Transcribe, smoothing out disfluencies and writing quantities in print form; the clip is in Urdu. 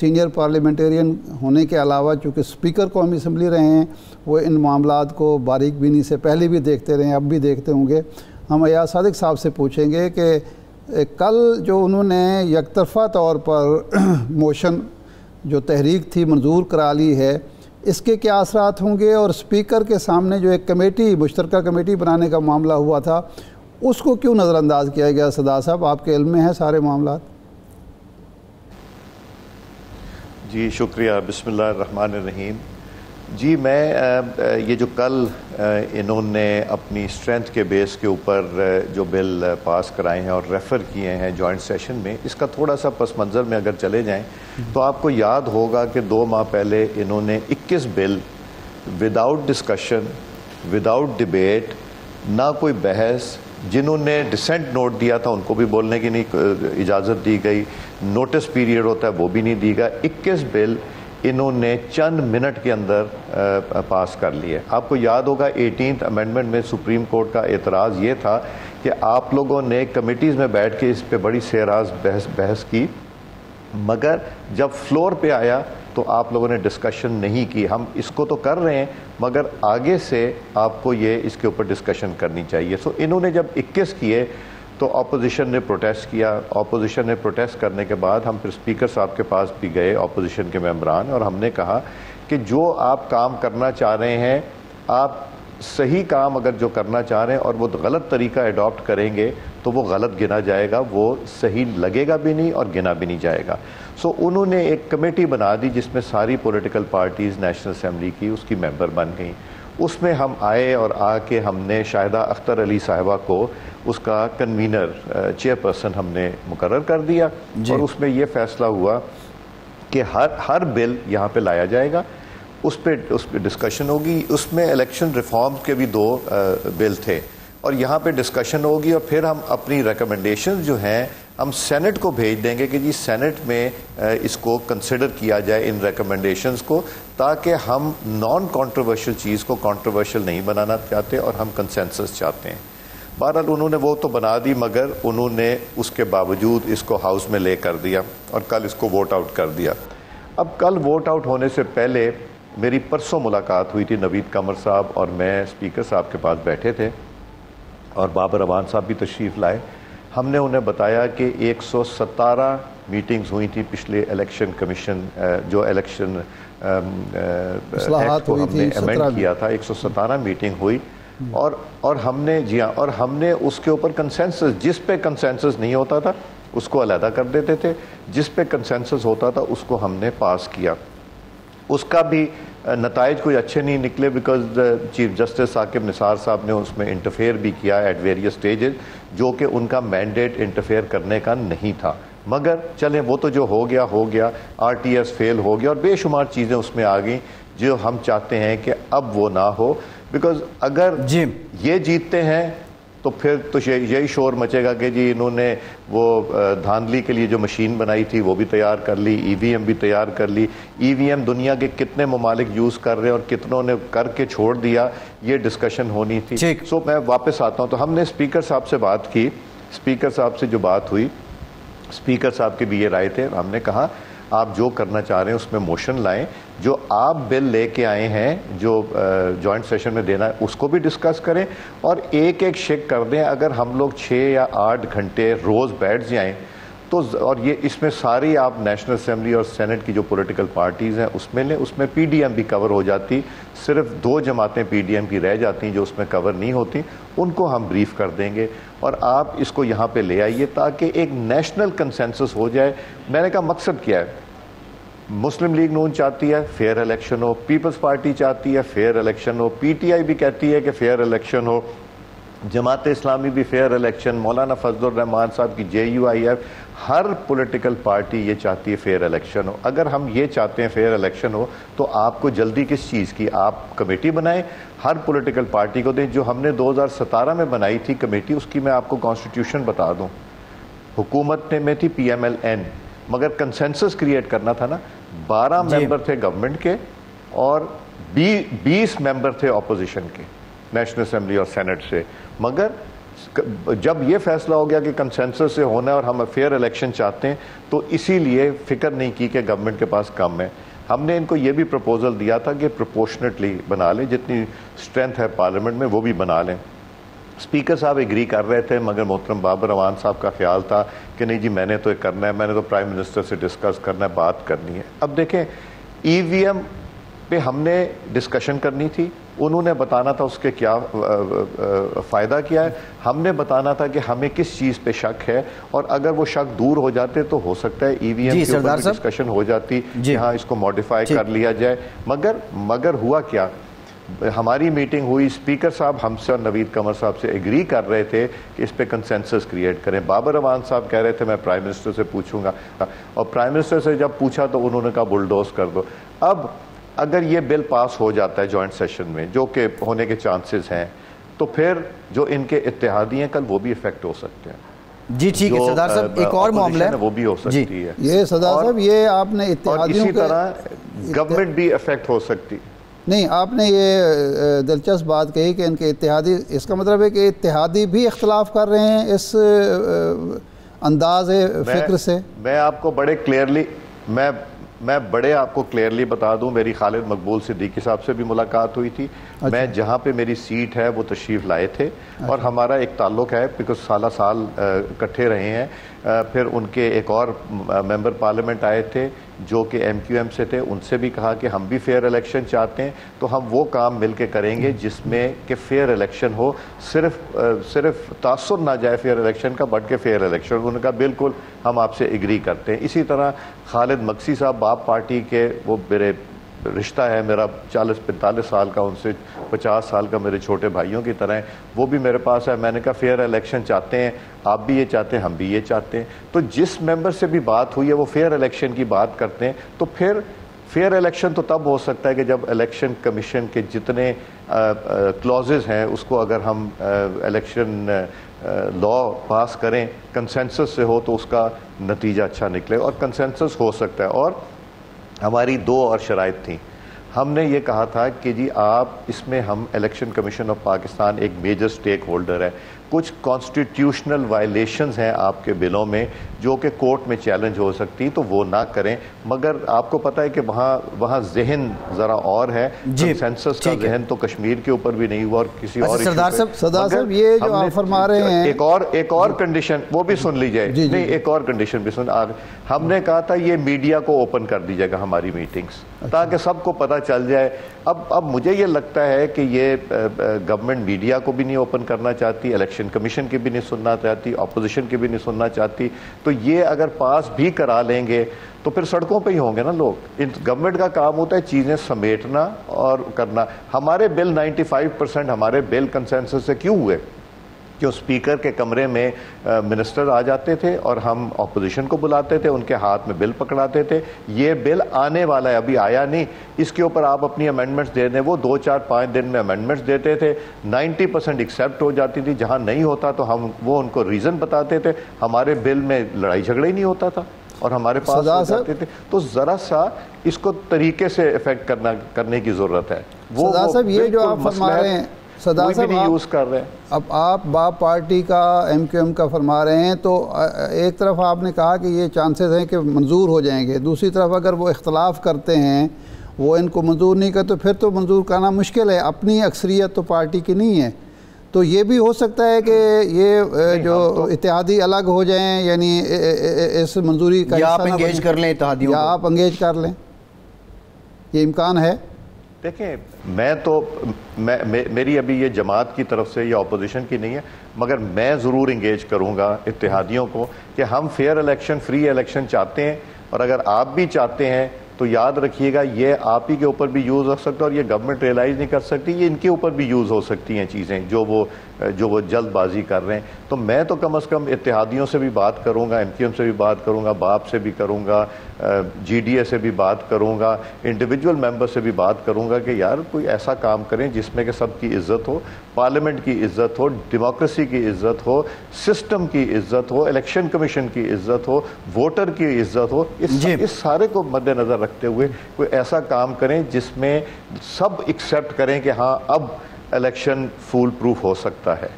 سینئر پارلیمنٹیرین ہونے کے علاوہ چونکہ اسپیکر قومی اسمبلی رہے ہیں، وہ ان معاملات کو باریک بینی سے پہلے بھی دیکھتے رہے ہیں، اب بھی دیکھتے ہوں گے. ہم ایاز صادق صاحب سے پوچھیں گے کہ کل جو انہوں نے یک طرفہ طور پر موشن جو تحریک تھی منظور کرا لی ہے، اس کے کیا اثرات ہوں گے، اور اسپیکر کے سامنے جو ایک کمیٹی مشترکہ کمیٹی بنانے کا معاملہ ہوا تھا اس کو کیوں نظر انداز کیا گیا؟ صدا صاحب، آپ کے علم میں ہیں سارے معاملات؟ جی شکریہ. بسم اللہ الرحمن الرحیم. جی میں یہ جو کل انہوں نے اپنی اسٹرینتھ کے بیس کے اوپر جو بل پاس کرائے ہیں اور ریفر کیے ہیں جوائنٹ سیشن میں، اس کا تھوڑا سا پس منظر میں اگر چلے جائیں تو آپ کو یاد ہوگا کہ 2 ماہ پہلے انہوں نے 21 بل وداؤٹ ڈسکشن، وداؤٹ ڈیبیٹ، نہ کوئی بحث، جنہوں نے ڈسینٹ نوٹ دیا تھا ان کو بھی بولنے کی نہیں اجازت دی گئی، نوٹس پیریڈ ہوتا ہے وہ بھی نہیں دی گیا، 21 بل انہوں نے چند منٹ کے اندر پاس کر لیے. آپ کو یاد ہوگا 18th امینڈمنٹ میں سپریم کورٹ کا اعتراض یہ تھا کہ آپ لوگوں نے کمیٹیز میں بیٹھ کے اس پہ بڑی سیراز بحث کی، مگر جب فلور پہ آیا تو آپ لوگوں نے ڈسکشن نہیں کی. ہم اس کو تو کر رہے ہیں مگر آگے سے آپ کو یہ اس کے اوپر ڈسکشن کرنی چاہیے. سو انہوں نے جب 21 کیے تو اپوزیشن نے پروٹیسٹ کیا. اپوزیشن نے پروٹیسٹ کرنے کے بعد ہم پھر اسپیکر صاحب کے پاس بھی گئے اپوزیشن کے ممبران، اور ہم نے کہا کہ جو آپ کام کرنا چاہ رہے ہیں، آپ صحیح کام اگر جو کرنا چاہ رہے ہیں اور وہ غلط طریقہ اڈاپٹ کریں گے تو وہ غلط گنا جائے گا، وہ صحیح لگے گا بھی نہیں اور گنا بھی نہیں جائے گا. سو انہوں نے ایک کمیٹی بنا دی جس میں ساری پولیٹیکل پارٹیز نیشنل اسمبلی کی اس کی ممبر بن گئیں. اس میں ہم آئے اور آ کے ہم نے شاہدہ اختر علی صاحبہ کو اس کا کنوینر چیئرپرسن ہم نے مقرر کر دیا. اور اس میں یہ فیصلہ ہوا کہ ہر بل یہاں پہ لایا جائے گا، اس پہ ڈسکشن ہوگی. اس میں الیکشن ریفارم کے بھی 2 بل تھے اور یہاں پہ ڈسکشن ہوگی، اور پھر ہم اپنی ریکمنڈیشن جو ہیں ہم سینٹ کو بھیج دیں گے کہ جی سینٹ میں اس کو کنسیڈر کیا جائے ان ریکمنڈیشنز کو، تاکہ ہم نان کانٹروورشل چیز کو کانٹروورشل نہیں بنانا چاہتے اور ہم کنسنسس چاہتے ہیں. بہرحال انہوں نے وہ تو بنا دی، مگر انہوں نے اس کے باوجود اس کو ہاؤس میں لے کر دیا اور کل اس کو ووٹ آؤٹ کر دیا. اب کل ووٹ آؤٹ ہونے سے پہلے میری پرسوں ملاقات ہوئی تھی. نوید قمر صاحب اور میں اسپیکر صاحب کے پاس بیٹھے تھے اور بابر اعوان صاحب بھی تشریف لائے. ہم نے انہیں بتایا کہ 117 میٹنگز ہوئی تھی پچھلے الیکشن کمیشن جو الیکشن ایکٹ کو ہم نے امینڈ کیا تھا، 117 میٹنگ ہوئی، اور ہم نے اور ہم نے اس کے اوپر کنسنسس، جس پہ کنسنسس نہیں ہوتا تھا اس کو علیحدہ کر دیتے تھے، جس پہ کنسنسس ہوتا تھا اس کو ہم نے پاس کیا. اس کا بھی نتائج کوئی اچھے نہیں نکلے، because chief justice Saqib Nisar صاحب نے اس میں انٹرفیئر بھی کیا ایٹ ویریس سٹیجز، جو کہ ان کا مینڈیٹ انٹرفیئر کرنے کا نہیں تھا. مگر چلیں وہ تو جو ہو گیا، آر ٹی ایس فیل ہو گیا اور بے شمار چیزیں اس میں آ گئیں جو ہم چاہتے ہیں کہ اب وہ نہ ہو. بیکاز اگر یہ جیتتے ہیں تو پھر تو یہی شور مچے گا کہ جی انہوں نے وہ دھاندلی کے لیے جو مشین بنائی تھی وہ بھی تیار کر لی، ای وی ایم بھی تیار کر لی. ای وی ایم دنیا کے کتنے ممالک یوز کر رہے ہیں اور کتنوں نے کر کے چھوڑ دیا، یہ ڈسکشن ہونی تھی. سو میں واپس آتا ہوں. تو ہم نے اسپیکر صاحب سے بات کی، اسپیکر صاحب سے جو بات ہوئی، اسپیکر صاحب کی بھی یہ رائے تھے. ہم نے کہا آپ جو کرنا چاہ رہے ہیں اس میں موشن لائیں، جو آپ بل لے کے آئے ہیں جو جوائنٹ سیشن میں دینا ہے اس کو بھی ڈسکس کریں، اور ایک شک کر دیں. اگر ہم لوگ 6 یا 8 گھنٹے روز بیٹھ جائیں تو، اور یہ اس میں ساری آپ نیشنل اسمبلی اور سینٹ کی جو پولیٹیکل پارٹیز ہیں اس میں لیں، اس میں پی ڈی ایم بھی کور ہو جاتی. صرف 2 جماعتیں پی ڈی ایم کی رہ جاتی ہیں جو اس میں کور نہیں ہوتی، ان کو ہم بریف کر دیں گے اور آپ اس کو یہاں پہ لے آئیے تاکہ ایک نیشنل کنسنسس ہو جائے. میں نے کہا مقصد کیا ہے؟ مسلم لیگ نون چاہتی ہے فیئر الیکشن ہو، پیپلز پارٹی چاہتی ہے فیئر الیکشن ہو، پی ٹی آئی بھی کہتی ہے کہ فیئر الیکشن ہو، جماعت اسلامی بھی فیئر الیکشن، مولانا فضل الرحمان صاحب کی جے یو آئی ایف، ہر پولیٹیکل پارٹی یہ چاہتی ہے فیئر الیکشن ہو. اگر ہم یہ چاہتے ہیں فیئر الیکشن ہو تو آپ کو جلدی کس چیز کی؟ آپ کمیٹی بنائیں، ہر پولیٹیکل پارٹی کو دیں. جو ہم نے 2017 میں بنائی تھی کمیٹی، اس کی میں آپ کو کانسٹیٹیوشن بتا دوں. حکومت میں تھی پی ایم ایل این، مگر کنسنسس کریٹ کرنا تھا نا. 12 ممبر تھے گورنمنٹ کے اور 20 ممبر تھے اپوزیشن کے، نیشنل اسمبلی اور سینٹ سے. مگر جب یہ فیصلہ ہو گیا کہ کنسنسس سے ہونا ہے اور ہم فیئر الیکشن چاہتے ہیں تو اسی لیے فکر نہیں کی کہ گورنمنٹ کے پاس کم ہے. ہم نے ان کو یہ بھی پروپوزل دیا تھا کہ پروپورشنیٹلی بنا لیں, جتنی اسٹرینتھ ہے پارلیمنٹ میں وہ بھی بنا لیں. اسپیکر صاحب ایگری کر رہے تھے, مگر محترم بابر اعوان صاحب کا خیال تھا کہ نہیں جی میں نے تو یہ کرنا ہے, میں نے تو پرائم منسٹر سے ڈسکس کرنا ہے, بات کرنی ہے. اب دیکھیں ای وی ایم پہ ہم نے ڈسکشن کرنی تھی, انہوں نے بتانا تھا اس کے کیا فائدہ کیا ہے, ہم نے بتانا تھا کہ ہمیں کس چیز پہ شک ہے, اور اگر وہ شک دور ہو جاتے تو ہو سکتا ہے ای وی ایم کے اوپر ڈسکشن ہو جاتی کہ ہاں اس کو موڈیفائی کر لیا جائے. مگر ہوا کیا, ہماری میٹنگ ہوئی, اسپیکر صاحب ہم سے اور نوید قمر صاحب سے ایگری کر رہے تھے کہ اس پہ کنسنسس کریٹ کریں. بابر اعوان صاحب کہہ رہے تھے میں پرائم منسٹر سے پوچھوں گا, اور پرائم منسٹر سے جب پوچھا تو انہوں نے کہا بلڈوز کر دو. اب اگر یہ بل پاس ہو جاتا ہے جوائنٹ سیشن میں, جو کہ ہونے کے چانسز ہیں, تو پھر جو ان کے اتحادی ہیں کل وہ بھی افیکٹ ہو سکتے ہیں. جی ٹھیک ہے سردار صاحب, ایک اور معاملہ ہے وہ بھی ہو سکتی ہے. یہ سردار صاحب یہ آپ نے اتحادیوں اسی طرح گورنمنٹ بھی افیکٹ ہو سکتی. نہیں, آپ نے یہ دلچسپ بات کہی کہ ان کے اتحادی, اس کا مطلب ہے کہ اتحادی بھی اختلاف کر رہے ہیں اس انداز فکر سے. میں آپ کو بڑے کلیئرلی میں بڑے آپ کو کلیئرلی بتا دوں, میری خالد مقبول صدیقی صاحب سے بھی ملاقات ہوئی تھی. میں جہاں پہ میری سیٹ ہے وہ تشریف لائے تھے, اور ہمارا ایک تعلق ہے بیکاز سالہ سال اکٹھے رہے ہیں. پھر ان کے ایک اور ممبر پارلیمنٹ آئے تھے جو کہ ایم کیو ایم سے تھے, ان سے بھی کہا کہ ہم بھی فیئر الیکشن چاہتے ہیں, تو ہم وہ کام مل کے کریں گے جس میں کہ فیئر الیکشن ہو, صرف تاثر نہ جائے فیئر الیکشن کا بٹ کہ فیئر الیکشن. انہوں نے کہا بالکل ہم آپ سے ایگری کرتے ہیں. اسی طرح خالد مکسی صاحب باپ پارٹی کے, وہ میرے رشتہ ہے میرا 40-45 سال کا, ان سے 50 سال کا میرے چھوٹے بھائیوں کی طرح ہیں, وہ بھی میرے پاس ہے. میں نے کہا فیئر الیکشن چاہتے ہیں, آپ بھی یہ چاہتے ہیں, ہم بھی یہ چاہتے ہیں. تو جس ممبر سے بھی بات ہوئی ہے وہ فیئر الیکشن کی بات کرتے ہیں. تو پھر فیئر الیکشن تو تب ہو سکتا ہے کہ جب الیکشن کمیشن کے جتنے کلوزز ہیں اس کو اگر ہم الیکشن لا پاس کریں کنسنسس سے ہو تو اس کا نتیجہ اچھا نکلے, اور کنسنسس ہو سکتا ہے. اور ہماری 2 اور شرائط تھیں. ہم نے یہ کہا تھا کہ جی آپ اس میں, ہم الیکشن کمیشن آف پاکستان ایک میجر سٹیک ہولڈر ہے, کچھ کانسٹیٹیوشنل وائلیشنز ہیں آپ کے بلوں میں جو کہ کورٹ میں چیلنج ہو سکتی, تو وہ نہ کریں. مگر آپ کو پتہ ہے کہ وہاں ذہن ذرا اور ہے, کنسنسس کا ذہن تو کشمیر کے اوپر بھی نہیں ہوا اور کسی اور. سردار صاحب یہ جو آپ فرما رہے ہیں, ایک اور کنڈیشن وہ بھی سن لیجئے. نہیں, ایک اور کنڈیشن بھی سن. ہم نے کہا تھا یہ میڈیا کو اوپن کر دیجیے گا ہماری میٹنگز, تاکہ سب کو پتہ چل جائے. اب مجھے یہ لگتا ہے کہ یہ گورنمنٹ میڈیا کو بھی نہیں اوپن کرنا چاہتی, الیکشن کمیشن کی بھی نہیں سننا چاہتی, اپوزیشن کی بھی نہیں سننا چاہتی. تو یہ اگر پاس بھی کرا لیں گے تو پھر سڑکوں پہ ہی ہوں گے نا لوگ. گورنمنٹ کا کام ہوتا ہے چیزیں سمیٹنا اور کرنا. ہمارے بل 95% ہمارے بل کنسنسس سے کیوں ہوئے, جو اسپیکر کے کمرے میں منسٹر آ جاتے تھے اور ہم اپوزیشن کو بلاتے تھے, ان کے ہاتھ میں بل پکڑاتے تھے. یہ بل آنے والا ہے, ابھی آیا نہیں, اس کے اوپر آپ اپنی امینڈمنٹس دے دیں. وہ 2-4-5 دن میں امینڈمنٹس دیتے تھے, 90% ایکسیپٹ ہو جاتی تھی. جہاں نہیں ہوتا تو وہ ان کو ریزن بتاتے تھے. ہمارے بل میں لڑائی جھگڑا ہی نہیں ہوتا تھا اور ہمارے پاس ہو جاتے تھے. تو ذرا سا اس کو طریقے سے افیکٹ کرنے کی ضرورت ہے. وہ صاحب یہ جو آپ فرما رہے ہیں, صدر صاحب یوز کر رہے ہیں, اب آپ باپ پارٹی کا ایم کیو ایم کا فرما رہے ہیں, تو ایک طرف آپ نے کہا کہ یہ چانسز ہیں کہ منظور ہو جائیں گے, دوسری طرف اگر وہ اختلاف کرتے ہیں, وہ ان کو منظور نہیں کرتے, پھر تو منظور کرنا مشکل ہے. اپنی اکثریت تو پارٹی کی نہیں ہے, تو یہ بھی ہو سکتا ہے کہ یہ جو اتحادی الگ ہو جائیں, یعنی اس منظوری کا یا آپ انگیج کر لیں اتحادیوں, یا آپ انگیج کر لیں, یہ امکان ہے. دیکھیں میری ابھی یہ جماعت کی طرف سے یا اپوزیشن کی نہیں ہے, مگر میں ضرور انگیج کروں گا اتحادیوں کو کہ ہم فیئر الیکشن, فری الیکشن چاہتے ہیں. اور اگر آپ بھی چاہتے ہیں تو یاد رکھیے گا یہ آپ ہی کے اوپر بھی یوز ہو سکتا ہے, اور یہ گورنمنٹ ریئلائز نہیں کر سکتی, یہ ان کے اوپر بھی یوز ہو سکتی ہیں چیزیں جو وہ جلد بازی کر رہے ہیں. تو میں تو کم از کم اتحادیوں سے بھی بات کروں گا, ایم کیو ایم سے بھی بات کروں گا, باپ سے بھی کروں گا, جی ڈی اے سے بھی بات کروں گا, انڈیویجول ممبر سے بھی بات کروں گا کہ یار کوئی ایسا کام کریں جس میں کہ سب کی عزت ہو, پارلیمنٹ کی عزت ہو, ڈیموکریسی کی عزت ہو, سسٹم کی عزت ہو, الیکشن کمیشن کی عزت ہو, ووٹر کی عزت ہو. اس سارے کو مد نظر رکھتے ہوئے کوئی ایسا کام کریں جس میں سب ایکسیپٹ کریں کہ ہاں اب الیکشن فول پروف ہو سکتا ہے.